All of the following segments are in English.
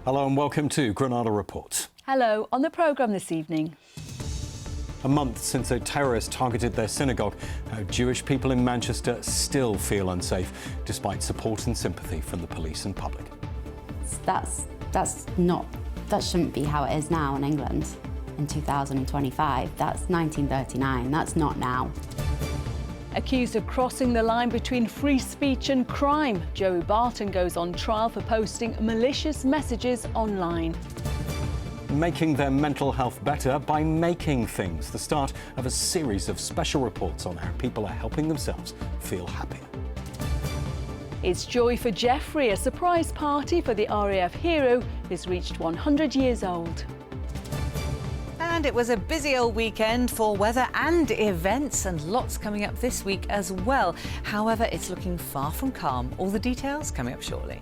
Hello and welcome to Granada Report. Hello, on the programme this evening. A month since a terrorist targeted their synagogue, how Jewish people in Manchester still feel unsafe, despite support and sympathy from the police and public. That shouldn't be how it is now in England in 2025. That's 1939, that's not now. Accused of crossing the line between free speech and crime, Joey Barton goes on trial for posting malicious messages online. Making their mental health better by making things, the start of a series of special reports on how people are helping themselves feel happier. It's joy for Jeffrey, a surprise party for the RAF hero who's reached 100 years old. And it was a busy old weekend for weather and events, and lots coming up this week as well. However, it's looking far from calm. All the details coming up shortly.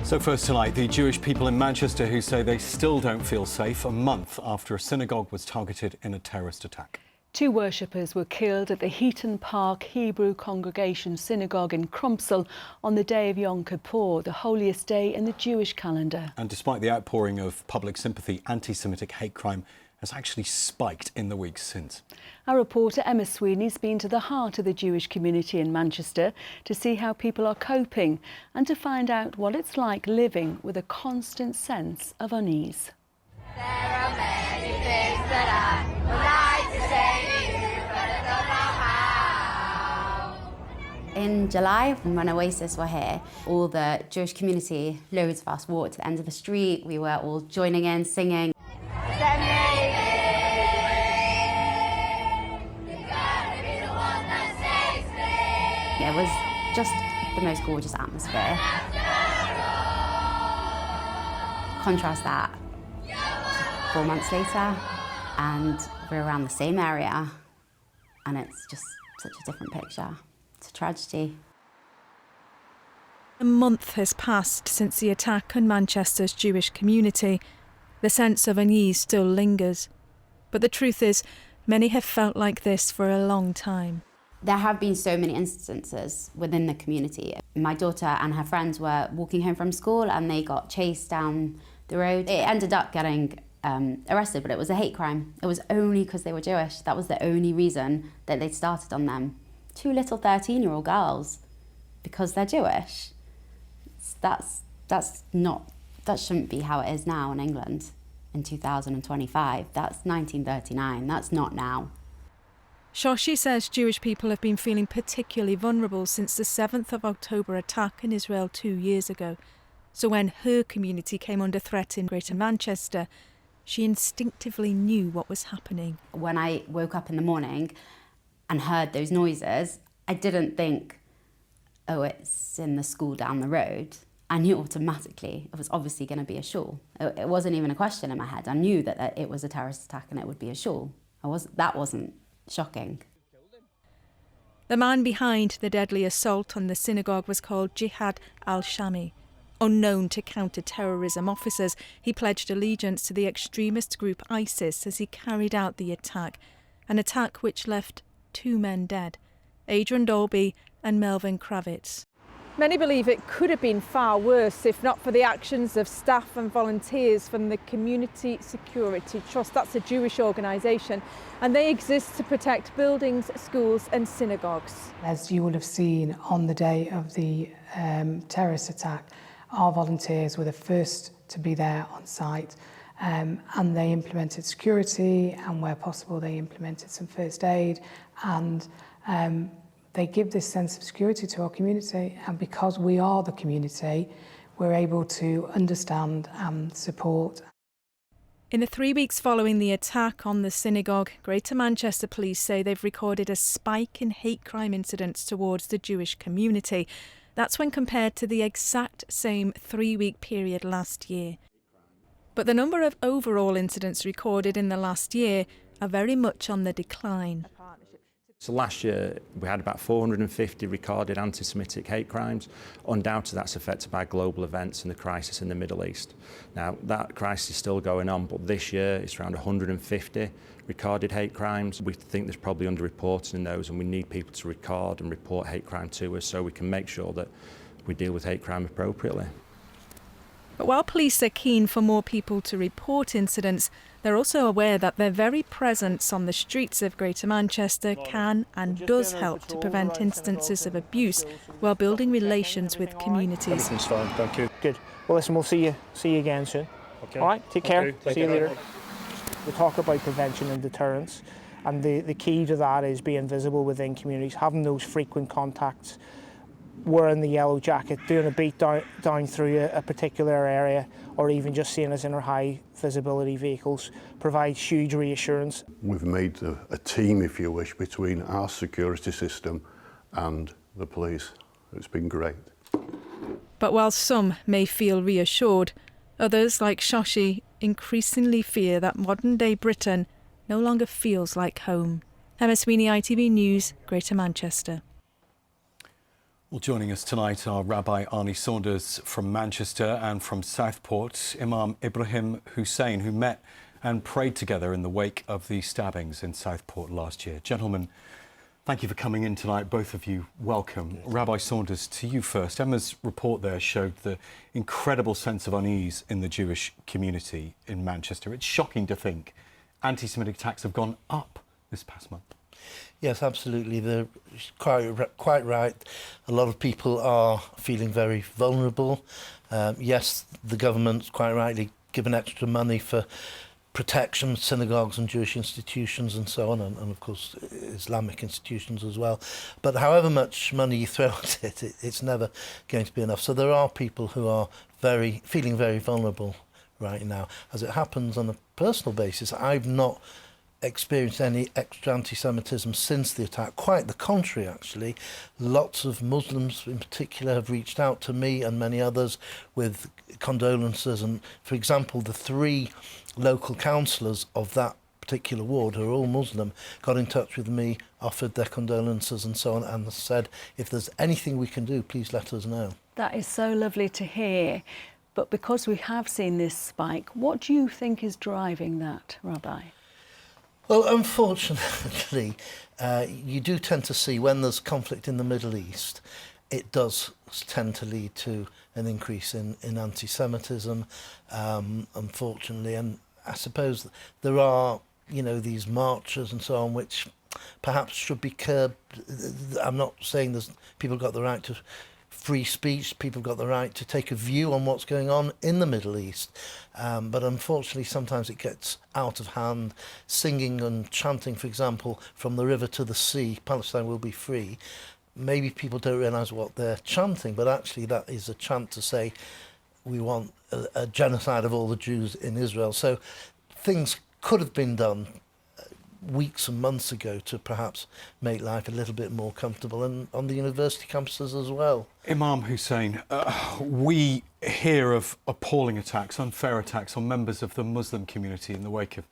So first tonight, the Jewish people in Manchester who say they still don't feel safe a month after a synagogue was targeted in a terrorist attack. 2 worshippers were killed at the Heaton Park Hebrew Congregation Synagogue in Crumpsall on the day of Yom Kippur, the holiest day in the Jewish calendar. And despite the outpouring of public sympathy, anti-Semitic hate crime has actually spiked in the weeks since. Our reporter Emma Sweeney's been to the heart of the Jewish community in Manchester to see how people are coping and to find out what it's like living with a constant sense of unease. There are many things that I would like to say to you, but I don't know how. In July, when Oasis were here, all the Jewish community, loads of us walked to the end of the street. We were all joining in, singing. It was just the most gorgeous atmosphere. Contrast that 4 months later, and we're around the same area, and it's just such a different picture. It's a tragedy. A month has passed since the attack on Manchester's Jewish community. The sense of unease still lingers. But the truth is, many have felt like this for a long time. There have been so many instances within the community. My daughter and her friends were walking home from school and they got chased down the road. It ended up getting arrested, but it was a hate crime. It was only because they were Jewish. That was the only reason that they'd started on them. 2 little 13-year-old girls, because they're Jewish. That shouldn't be how it is now in England in 2025. That's 1939, that's not now. Shoshi says Jewish people have been feeling particularly vulnerable since the 7th of October attack in Israel 2 years ago. So when her community came under threat in Greater Manchester, she instinctively knew what was happening. When I woke up in the morning and heard those noises, I didn't think, oh, it's in the school down the road. I knew automatically it was obviously going to be a shul. It wasn't even a question in my head. I knew that it was a terrorist attack and it would be a shul. That wasn't shocking. The man behind the deadly assault on the synagogue was called Jihad al-Shami. Unknown to counter-terrorism officers, he pledged allegiance to the extremist group ISIS as he carried out the attack, an attack which left 2 men dead, Adrian Dolby and Melvin Kravitz. Many believe it could have been far worse if not for the actions of staff and volunteers from the Community Security Trust. That's a Jewish organisation, and they exist to protect buildings, schools and synagogues. As you will have seen on the day of the terrorist attack, our volunteers were the first to be there on site, and they implemented security, and where possible they implemented some first aid, and they give this sense of security to our community, and because we are the community, we're able to understand and support. In the 3 weeks following the attack on the synagogue, Greater Manchester Police say they've recorded a spike in hate crime incidents towards the Jewish community. That's when compared to the exact same 3-week period last year. But the number of overall incidents recorded in the last year are very much on the decline. So last year we had about 450 recorded anti-Semitic hate crimes. Undoubtedly that's affected by global events and the crisis in the Middle East. Now that crisis is still going on, but this year it's around 150 recorded hate crimes. We think there's probably underreporting in those, and we need people to record and report hate crime to us so we can make sure that we deal with hate crime appropriately. But while police are keen for more people to report incidents, they're also aware that their very presence on the streets of Greater Manchester can and does help to prevent instances of abuse while building relations with communities. Everything's fine, thank you. Good. Well, listen, we'll see you again soon. Okay. All right, take care. Okay. See you later. We talk about prevention and deterrence, and the key to that is being visible within communities, having those frequent contacts, wearing the yellow jacket, doing a beat down through a particular area, or even just seeing us in our high visibility vehicles provides huge reassurance. We've made a team, if you wish, between our security system and the police. It's been great. But while some may feel reassured, others, like Shoshi, increasingly fear that modern-day Britain no longer feels like home. Emma Sweeney, ITV News, Greater Manchester. Well, joining us tonight are Rabbi Arnie Saunders from Manchester and from Southport, Imam Ibrahim Hussein, who met and prayed together in the wake of the stabbings in Southport last year. Gentlemen, thank you for coming in tonight. Both of you, welcome. Yes. Rabbi Saunders, to you first. Emma's report there showed the incredible sense of unease in the Jewish community in Manchester. It's shocking to think anti-Semitic attacks have gone up this past month. Yes, absolutely. They're quite right. A lot of people are feeling very vulnerable. Yes, the government's quite rightly given extra money for protection, synagogues and Jewish institutions and so on, and of course Islamic institutions as well. But however much money you throw at it, it's never going to be enough. So there are people who are feeling very vulnerable right now. As it happens, on a personal basis, I've not experienced any extra anti-Semitism since the attack. Quite the contrary, actually. Lots of Muslims in particular have reached out to me and many others with condolences, and for example the 3 local councillors of that particular ward, who are all Muslim, got in touch with me, offered their condolences and so on, and said if there's anything we can do, please let us know. That is so lovely to hear. But because we have seen this spike, what do you think is driving that, Rabbi? Well, unfortunately, you do tend to see when there's conflict in the Middle East, it does tend to lead to an increase in anti-Semitism, unfortunately. And I suppose there are, these marches and so on, which perhaps should be curbed. I'm not saying people got the right to free speech, people got the right to take a view on what's going on in the Middle East. But unfortunately, sometimes it gets out of hand. Singing and chanting, for example, from the river to the sea, Palestine will be free. Maybe people don't realise what they're chanting, but actually that is a chant to say we want a genocide of all the Jews in Israel. So things could have been done weeks and months ago to perhaps make life a little bit more comfortable, and on the university campuses as well. Imam Hussein, we hear of appalling attacks, unfair attacks on members of the Muslim community in the wake of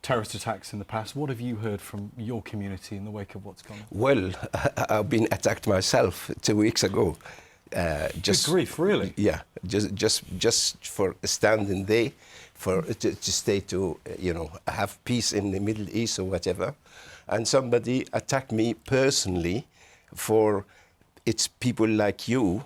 terrorist attacks in the past. What have you heard from your community in the wake of what's gone on? Well, I've been attacked myself 2 weeks ago. Just good grief, really? Yeah, just for standing there, to stay to, have peace in the Middle East or whatever. And somebody attacked me personally for it's people like you.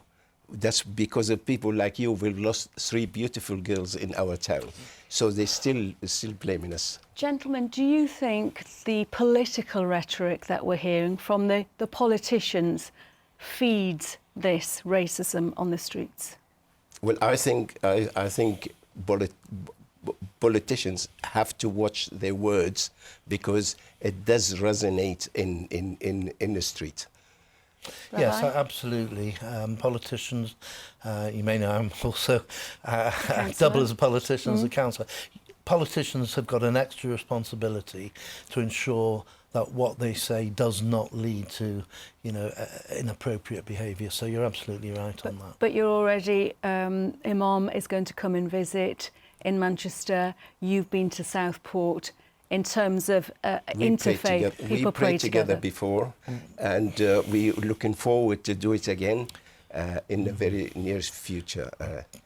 That's because of people like you, we've lost 3 beautiful girls in our town. So they're still blaming us. Gentlemen, do you think the political rhetoric that we're hearing from the politicians feeds this racism on the streets? Well, I think politicians have to watch their words, because it does resonate in the street. Yes, absolutely. Politicians, you may know I'm also double as a politician, as a councillor. Politicians have got an extra responsibility to ensure that what they say does not lead to, inappropriate behaviour. So you're absolutely right on that. But you're already, Imam is going to come and visit in Manchester. You've been to Southport. in terms of interfaith? We prayed together before, and we're looking forward to do it again in the very near future.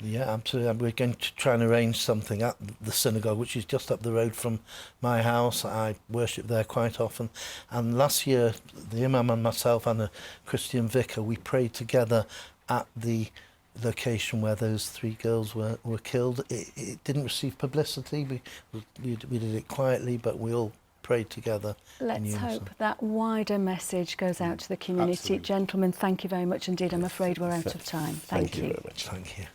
Yeah, absolutely. We're going to try and arrange something at the synagogue, which is just up the road from my house. I worship there quite often. And last year, the imam and myself and a Christian vicar, we prayed together at the location where those 3 girls were killed. It didn't receive publicity. We did it quietly, but we all prayed together. Let's hope that wider message goes out to the community. Absolutely. Gentlemen, thank you very much indeed. I'm afraid we're out of time. Thank you very much. Thank you.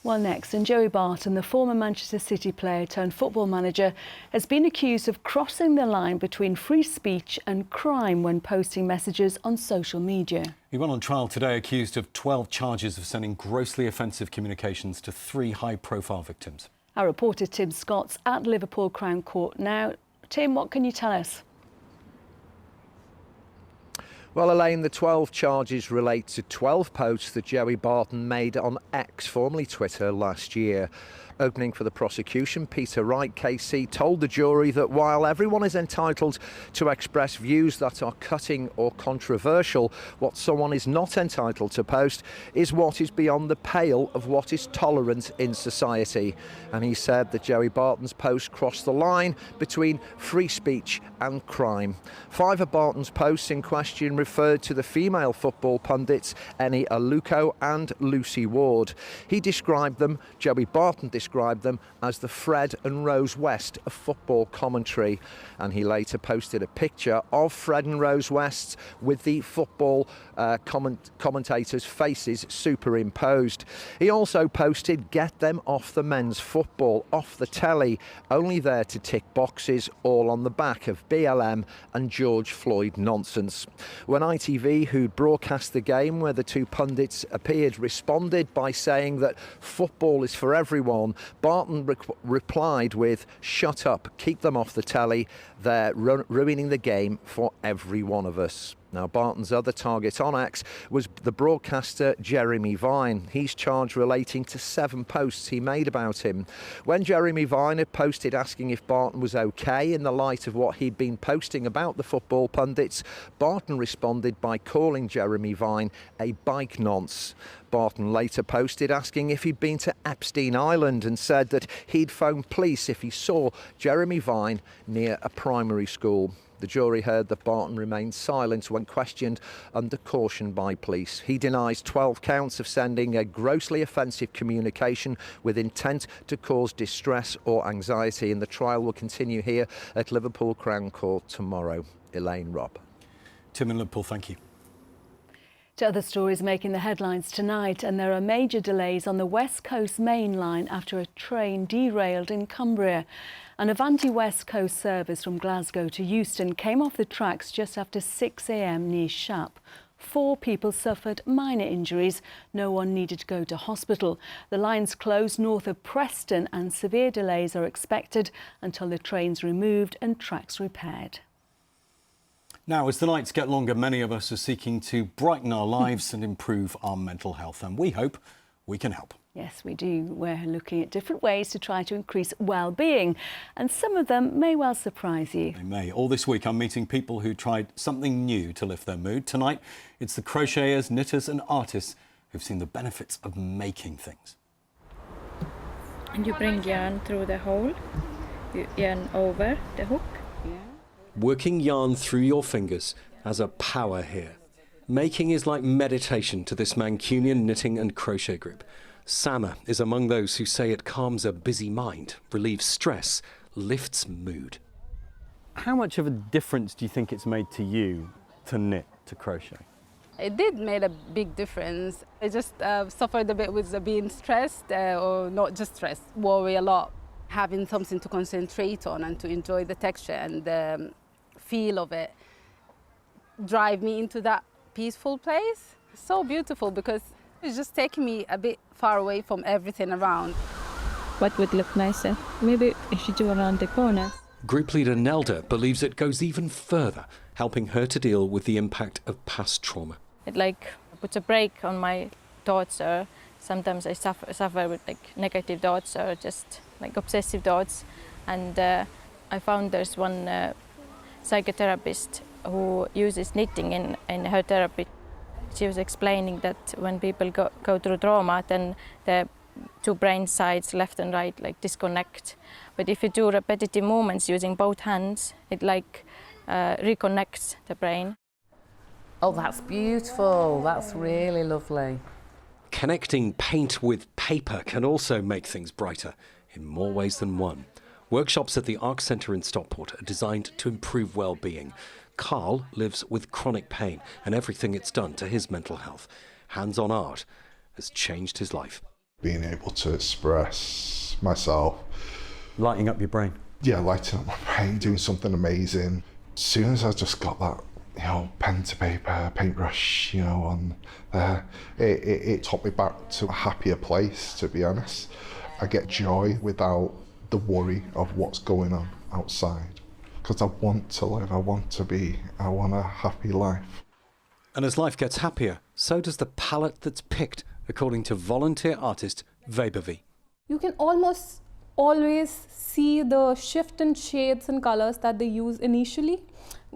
Well, next, and Joey Barton, the former Manchester City player turned football manager, has been accused of crossing the line between free speech and crime when posting messages on social media. He went on trial today accused of 12 charges of sending grossly offensive communications to 3 high-profile victims. Our reporter Tim Scott's at Liverpool Crown Court now. Tim, what can you tell us? Well, Elaine, the 12 charges relate to 12 posts that Joey Barton made on X, formerly Twitter, last year. Opening for the prosecution, Peter Wright, KC, told the jury that while everyone is entitled to express views that are cutting or controversial, what someone is not entitled to post is what is beyond the pale of what is tolerant in society. And he said that Joey Barton's post crossed the line between free speech and crime. 5 of Barton's posts in question referred to the female football pundits Eni Aluko and Lucy Ward. He described them, Joey Barton described them, as the Fred and Rose West of football commentary. And he later posted a picture of Fred and Rose West with the football commentators' faces superimposed. He also posted, "Get them off the men's football, off the telly, only there to tick boxes, all on the back of BLM and George Floyd nonsense." When ITV, who'd broadcast the game where the 2 pundits appeared, responded by saying that football is for everyone, Barton replied with, "Shut up, keep them off the telly, they're ruining the game for every one of us." Now, Barton's other target on X was the broadcaster Jeremy Vine. He's charged relating to 7 posts he made about him. When Jeremy Vine had posted asking if Barton was okay in the light of what he'd been posting about the football pundits, Barton responded by calling Jeremy Vine a bike nonce. Barton later posted asking if he'd been to Epstein Island and said that he'd phone police if he saw Jeremy Vine near a primary school. The jury heard that Barton remained silent when questioned under caution by police. He denies 12 counts of sending a grossly offensive communication with intent to cause distress or anxiety, and the trial will continue here at Liverpool Crown Court tomorrow. Elaine, Rob. Tim in Liverpool, thank you. To other stories making the headlines tonight, and there are major delays on the West Coast Main Line after a train derailed in Cumbria. An Avanti West Coast service from Glasgow to Euston came off the tracks just after 6 a.m. near Shap. 4 people suffered minor injuries. No one needed to go to hospital. The line's closed north of Preston and severe delays are expected until the train's removed and tracks repaired. Now, as the nights get longer, many of us are seeking to brighten our lives and improve our mental health, and we hope we can help. Yes, we do. We're looking at different ways to try to increase well-being, and some of them may well surprise you. They may. All this week, I'm meeting people who tried something new to lift their mood. Tonight, it's the crocheters, knitters and artists who've seen the benefits of making things. And you bring yarn through the hole, you yarn over the hook. Working yarn through your fingers has a power here. Making is like meditation to this Mancunian knitting and crochet group. Sama is among those who say it calms a busy mind, relieves stress, lifts mood. How much of a difference do you think it's made to you to knit, to crochet? It did make a big difference. I just suffered a bit with being stressed, or not just stressed, worry a lot. Having something to concentrate on and to enjoy the texture and the feel of it drive me into that peaceful place. It's so beautiful because it's just taking me a bit far away from everything around. What would look nicer? Maybe if you do around the corner. Group leader Nelda believes it goes even further, helping her to deal with the impact of past trauma. It puts a break on my thoughts, or sometimes I suffer with negative thoughts or just obsessive thoughts. And I found there's one psychotherapist who uses knitting in her therapy. She was explaining that when people go through trauma, then the two brain sides, left and right, like disconnect. But if you do repetitive movements using both hands, it like reconnects the brain. Oh, that's beautiful. That's really lovely. Connecting paint with paper can also make things brighter in more ways than one. Workshops at the Arc Centre in Stockport are designed to improve well-being. Carl lives with chronic pain and everything it's done to his mental health. Hands-on art has changed his life. Being able to express myself. Lighting up your brain? Yeah, lighting up my brain, doing something amazing. As soon as I just got that, pen to paper, paintbrush, on there, it took me back to a happier place, to be honest. I get joy without the worry of what's going on outside. Because I want to live, I want a happy life. And as life gets happier, so does the palette that's picked, according to volunteer artist Webervi. You can almost always see the shift in shades and colors that they use initially,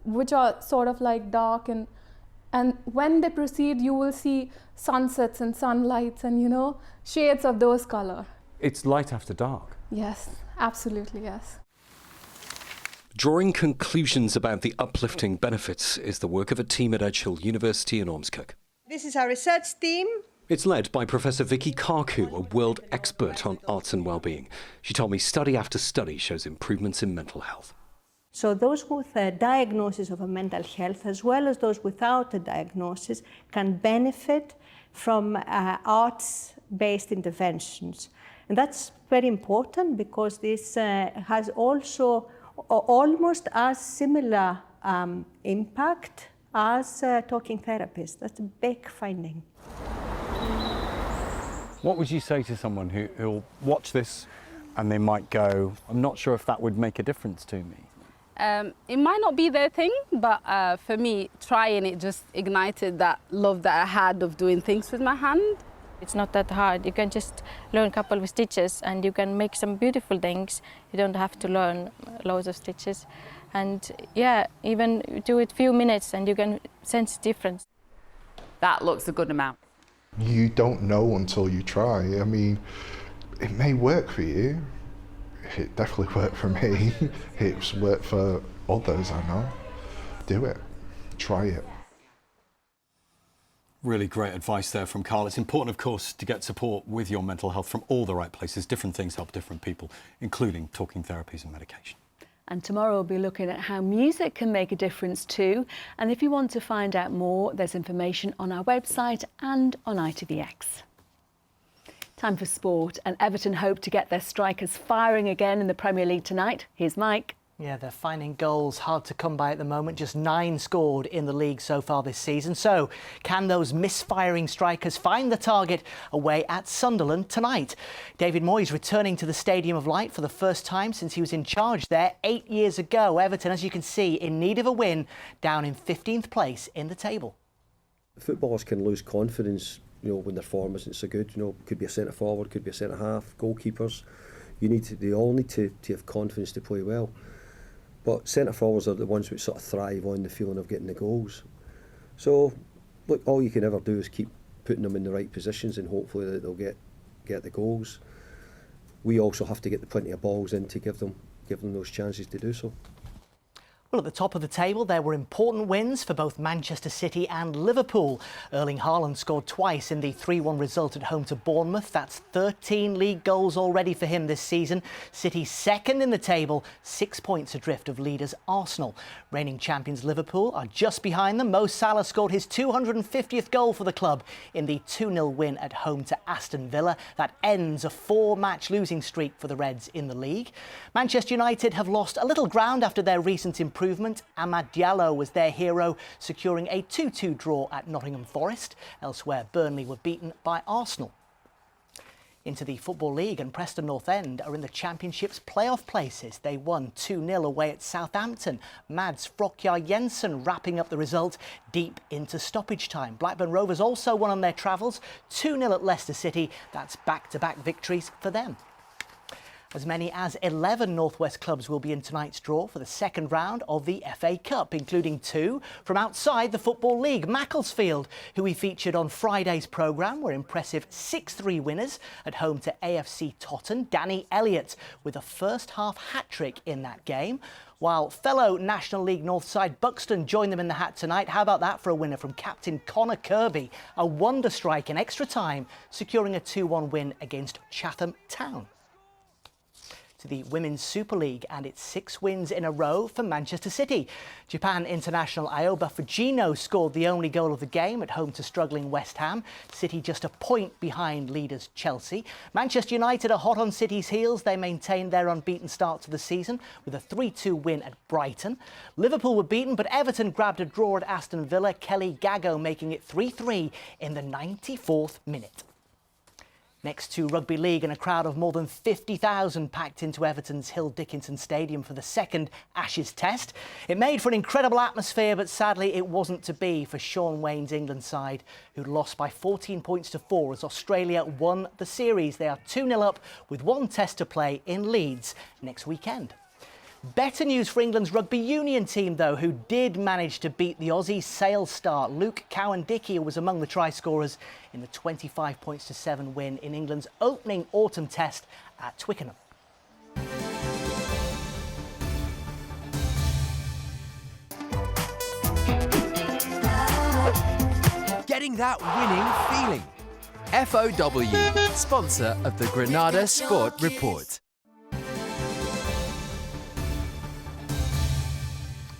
which are sort of like dark, and when they proceed, you will see sunsets and sunlights and shades of those color. It's light after dark. Yes, absolutely, yes. Drawing conclusions about the uplifting benefits is the work of a team at Edge Hill University in Ormskirk. This is our research team. It's led by Professor Vicky Karku, a world expert on arts and well-being. She told me study after study shows improvements in mental health. So those with a diagnosis of a mental health, as well as those without a diagnosis, can benefit from arts-based interventions. And that's very important because this has also almost as similar impact as talking therapists. That's a big finding. What would you say to someone who'll watch this and they might go, I'm not sure if that would make a difference to me? It might not be their thing, but for me, trying it just ignited that love that I had of doing things with my hand. It's not that hard. You can just learn a couple of stitches and you can make some beautiful things. You don't have to learn loads of stitches. And yeah, even do it a few minutes and you can sense the difference. That looks a good amount. You don't know until you try. I mean, it may work for you. It definitely worked for me. It's worked for others, I know. Do it. Try it. Really great advice there from Carl. It's important, of course, to get support with your mental health from all the right places. Different things help different people, including talking therapies and medication. And tomorrow we'll be looking at how music can make a difference too. And if you want to find out more, there's information on our website and on ITVX. Time for sport, and Everton hope to get their strikers firing again in the Premier League tonight. Here's Mike. Yeah, they're finding goals hard to come by at the moment. Just 9 scored in the league so far this season. So, can those misfiring strikers find the target away at Sunderland tonight? David Moyes returning to the Stadium of Light for the first time since he was in charge there 8 years ago. Everton, as you can see, in need of a win, down in 15th place in the table. Footballers can lose confidence, when their form isn't so good. Could be a centre forward, could be a centre half, goalkeepers. They all need to have confidence to play well. But centre forwards are the ones which sort of thrive on the feeling of getting the goals. So, look, all you can ever do is keep putting them in the right positions and hopefully that they'll get the goals. We also have to get plenty of balls in to give them those chances to do so. Well, at the top of the table, there were important wins for both Manchester City and Liverpool. Erling Haaland scored twice in the 3-1 result at home to Bournemouth. That's 13 league goals already for him this season. City second in the table, 6 points adrift of leaders Arsenal. Reigning champions Liverpool are just behind them. Mo Salah scored his 250th goal for the club in the 2-0 win at home to Aston Villa. That ends a 4-match losing streak for the Reds in the league. Manchester United have lost a little ground after their recent improvement. Amad Diallo was their hero, securing a 2-2 draw at Nottingham Forest. Elsewhere, Burnley were beaten by Arsenal. Into the Football League, and Preston North End are in the Championship's playoff places. They won 2-0 away at Southampton. Mads Frokjar Jensen wrapping up the result deep into stoppage time. Blackburn Rovers also won on their travels, 2-0 at Leicester City. That's back-to-back victories for them. As many as 11 North West clubs will be in tonight's draw for the second round of the FA Cup, including 2 from outside the Football League. Macclesfield, who we featured on Friday's programme, were impressive 6-3 winners at home to AFC Totton. Danny Elliott with a first-half hat-trick in that game, while fellow National League North side Buxton joined them in the hat tonight. How about that for a winner from captain Connor Kirby? A wonder strike in extra time, securing a 2-1 win against Chatham Town. To the Women's Super League and its 6 wins in a row for Manchester City. Japan international Ayoba Fujino scored the only goal of the game at home to struggling West Ham. City just a point behind leaders Chelsea. Manchester United are hot on City's heels. They maintained their unbeaten start to the season with a 3-2 win at Brighton. Liverpool were beaten, but Everton grabbed a draw at Aston Villa. Kelly Gago making it 3-3 in the 94th minute. Next to Rugby League, and a crowd of more than 50,000 packed into Everton's Hill Dickinson Stadium for the second Ashes Test. It made for an incredible atmosphere, but sadly it wasn't to be for Sean Wayne's England side, who'd lost by 14 points to 4 as Australia won the series. They are 2-0 up with 1 test to play in Leeds next weekend. Better news for England's rugby union team, though, who did manage to beat the Aussie Sale star. Luke Cowan-Dickie was among the try scorers in the 25 points to 7 win in England's opening autumn test at Twickenham. Getting that winning feeling. FOW, sponsor of the Granada Sport Report.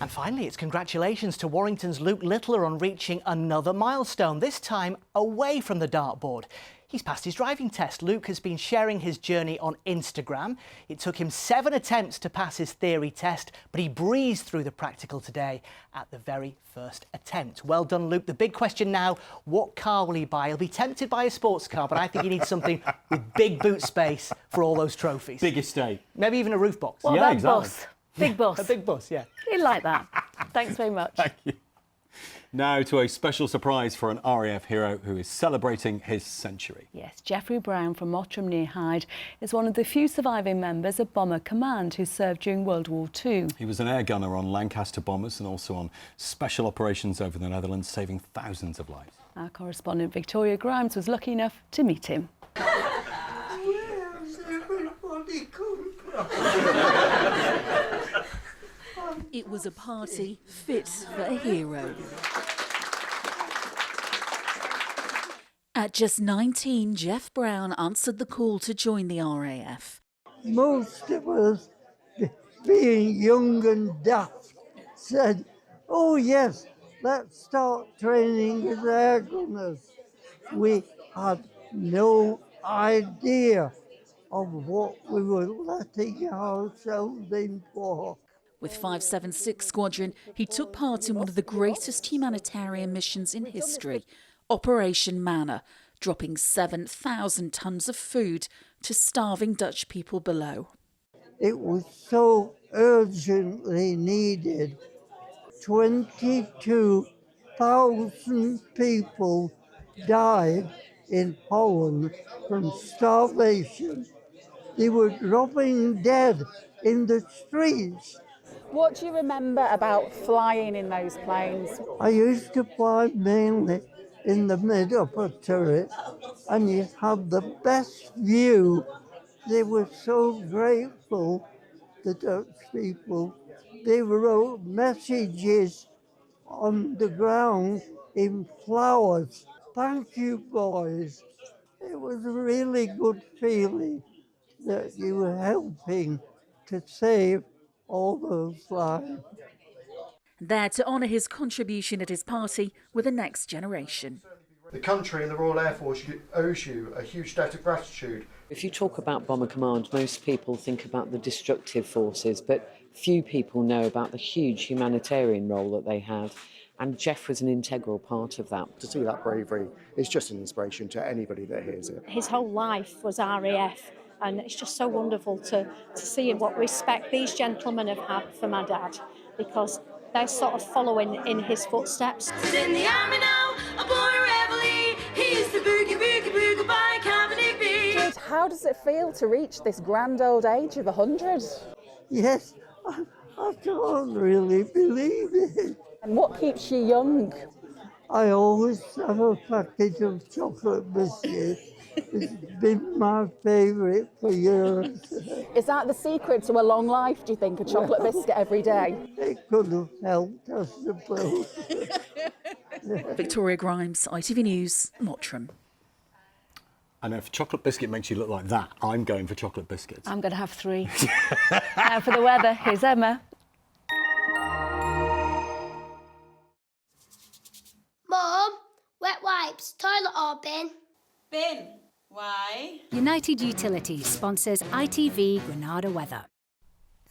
And finally, it's congratulations to Warrington's Luke Littler on reaching another milestone, this time away from the dartboard. He's passed his driving test. Luke has been sharing his journey on Instagram. It took him 7 attempts to pass his theory test, but he breezed through the practical today at the very first attempt. Well done, Luke. The big question now, what car will he buy? He'll be tempted by a sports car, but I think he needs something with big boot space for all those trophies. Big estate. Maybe even a roof box. What about bus? Big bus. A big bus, yeah. You like that. Thanks very much. Thank you. Now to a special surprise for an RAF hero who is celebrating his century. Yes, Geoffrey Brown from Mottram near Hyde is one of the few surviving members of Bomber Command who served during World War II. He was an air gunner on Lancaster bombers and also on special operations over the Netherlands, saving thousands of lives. Our correspondent Victoria Grimes was lucky enough to meet him. Where's everybody come from? It was a party fit for a hero. At just 19, Jeff Brown answered the call to join the RAF. Most of us, being young and daft, said, oh yes, let's start training as air gunners. We had no idea of what we were letting ourselves in for. With 576 Squadron, he took part in one of the greatest humanitarian missions in history, Operation Manna, dropping 7,000 tonnes of food to starving Dutch people below. It was so urgently needed. 22,000 people died in Holland from starvation. They were dropping dead in the streets. What do you remember about flying in those planes? I used to fly mainly in the mid-upper turret, and you had the best view. They were so grateful, the Dutch people. They wrote messages on the ground in flowers. Thank you, boys. It was a really good feeling that you were helping to save all those lives. There to honour his contribution at his party with the next generation. The country and the Royal Air Force owes you a huge debt of gratitude. If you talk about Bomber Command, most people think about the destructive forces, but few people know about the huge humanitarian role that they had. And Jeff was an integral part of that. To see that bravery is just an inspiration to anybody that hears it. His whole life was RAF, and it's just so wonderful to see what respect these gentlemen have had for my dad, because they're sort of following in his footsteps. In the army now, a boy reveille, he's the boogie boogie boogie by company B. How does it feel to reach this grand old age of 100? Yes, I can't really believe it. And what keeps you young? I always have a package of chocolate biscuits. It's been my favourite for years. Is that the secret to a long life, do you think, a chocolate biscuit every day? It could have helped, I suppose. Victoria Grimes, ITV News, Mottram. And if chocolate biscuit makes you look like that, I'm going for chocolate biscuits. I'm going to have 3. Now for the weather, here's Emma. Mum, wet wipes, toilet or bin? Bin. Why? United Utilities sponsors ITV Granada weather.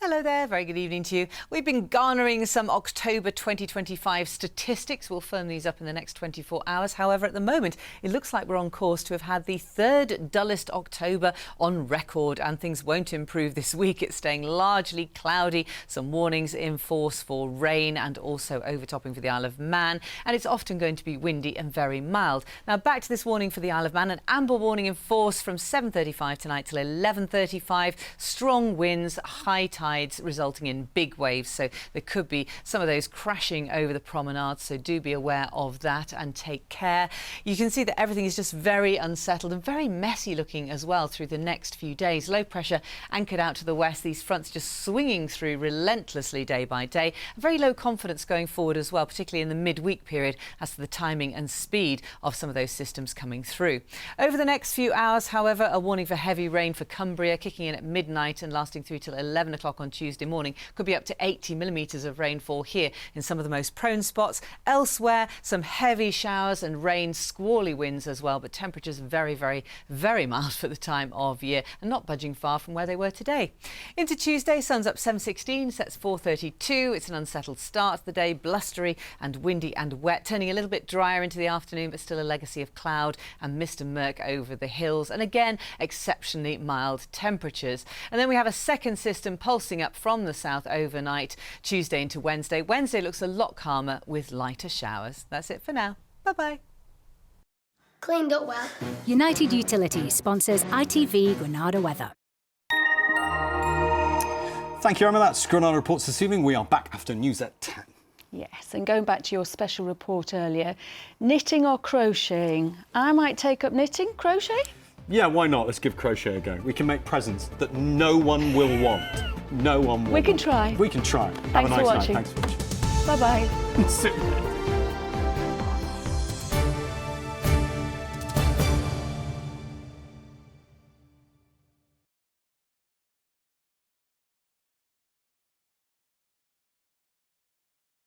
Hello there, very good evening to you. We've been garnering some October 2025 statistics. We'll firm these up in the next 24 hours. However, at the moment, it looks like we're on course to have had the 3rd dullest October on record, and things won't improve this week. It's staying largely cloudy, some warnings in force for rain and also overtopping for the Isle of Man, and it's often going to be windy and very mild. Now, back to this warning for the Isle of Man, an amber warning in force from 7:35 tonight till 11:35. Strong winds, high tides resulting in big waves, so there could be some of those crashing over the promenade, so do be aware of that and take care. You can see that everything is just very unsettled and very messy looking as well through the next few days. Low pressure anchored out to the west, these fronts just swinging through relentlessly day by day. Very low confidence going forward as well, particularly in the midweek period as to the timing and speed of some of those systems coming through. Over the next few hours, however, a warning for heavy rain for Cumbria, kicking in at midnight and lasting through till 11 o'clock on Tuesday morning. Could be up to 80 millimetres of rainfall here in some of the most prone spots. Elsewhere, some heavy showers and rain, squally winds as well, but temperatures very, very, very mild for the time of year and not budging far from where they were today. Into Tuesday, sun's up 7:16, sets 4:32. It's an unsettled start to the day, blustery and windy and wet, turning a little bit drier into the afternoon, but still a legacy of cloud and mist and murk over the hills. And again, exceptionally mild temperatures. And then we have a second system pulsing up from the south overnight, Tuesday into Wednesday. Wednesday looks a lot calmer with lighter showers. That's it for now. Bye-bye. Cleaned up well. United Utilities sponsors ITV Granada weather. Thank you, Emma. That's Granada Reports this evening. We are back after news at 10. Yes, and going back to your special report earlier, knitting or crocheting? I might take up knitting. Crochet? Yeah, why not? Let's give crochet a go. We can make presents that no one will want. No one will. We can try. We can try. Thanks Have a nice for watching. night. Thanks for watching. Bye-bye.